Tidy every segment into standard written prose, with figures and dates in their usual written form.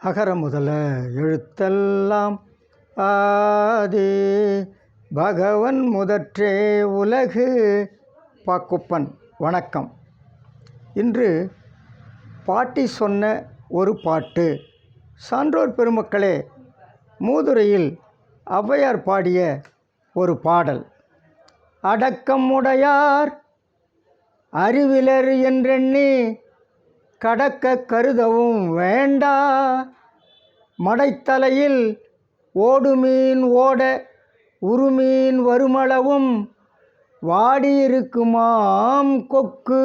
அகர முதல எழுத்தெல்லாம் ஆதி பகவன் முதற்றே உலகு. பாக்குப்பன். வணக்கம். இன்று பாட்டி சொன்ன ஒரு பாட்டு. சான்றோர் பெருமக்களே, மூதுரையில் ஔவையார் பாடிய ஒரு பாடல். அடக்கம் உடையார் அறிவிலர் என்றெண்ணி கடக்க கருதவும் வேண்டா, மடைத்தலையில் ஓடுமீன் ஓட உருமீன் வருமளவும் வாடியிருக்குமாம் கொக்கு.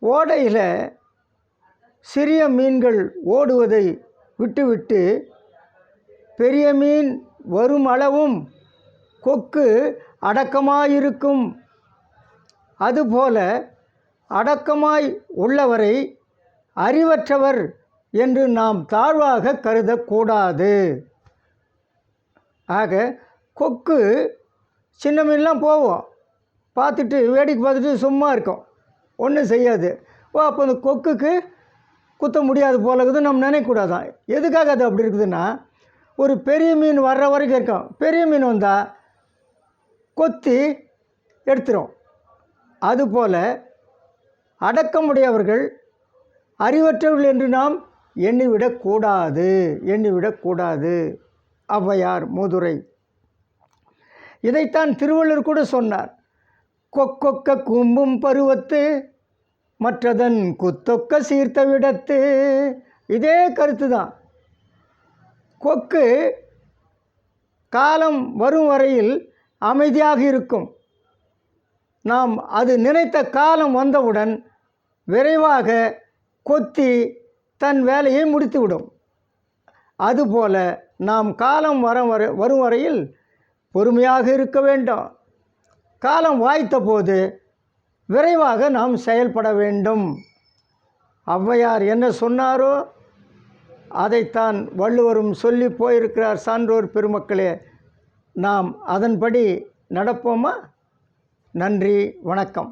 ஓடையில் சிறிய மீன்கள் ஓடுவதை விட்டுவிட்டு பெரிய மீன் வரும் அளவும் கொக்கு அடக்கமாயிருக்கும். அதுபோல அடக்கமாய் உள்ளவரை அறிவற்றவர் என்று நாம் தாழ்வாக கருதக்கூடாது. ஆக கொக்கு சின்ன மீன்லாம் போவோம், பார்த்துட்டு வேடிக்கை பார்த்துட்டு சும்மா இருக்கும், ஒன்றும் செய்யாது. அப்போ அந்த கொக்குக்கு குத்த முடியாது போல இருக்குது நம்ம நினைக்கக்கூடாதான். எதுக்காக அது அப்படி இருக்குதுன்னா, ஒரு பெரிய மீன் வர்ற வரைக்கும் இருக்கும். பெரிய மீன் வந்தால் கொத்தி எடுத்துரும். அதுபோல் அடக்கமுடையவர்கள் அறிவற்றவர்கள் என்று நாம் எண்ணிவிடக்கூடாது. ஔவையார் மூதுரை. இதைத்தான் திருவள்ளுவர் கூட சொன்னார். கொக்கொக்க கூம்பும் பருவத்து மற்றதன் குத்தொக்க சீர்த்த விடத்து. இதே கருத்து தான். கொக்கு காலம் வரும் வரையில் அமைதியாக இருக்கும். நாம் அது நினைத்த காலம் வந்தவுடன் விரைவாக கொத்தி தன் வேலையை முடித்துவிடும். அதுபோல நாம் காலம் வரும் வரையில் பொறுமையாக இருக்க வேண்டும். காலம் வாய்த்த போது விரைவாக நாம் செயல்பட வேண்டும். ஔவையார் என்ன சொன்னாரோ அதைத்தான் வள்ளுவரும் சொல்லி போயிருக்கிறார். சான்றோர் பெருமக்களே, நாம் அதன்படி நடப்போமா? நன்றி, வணக்கம்.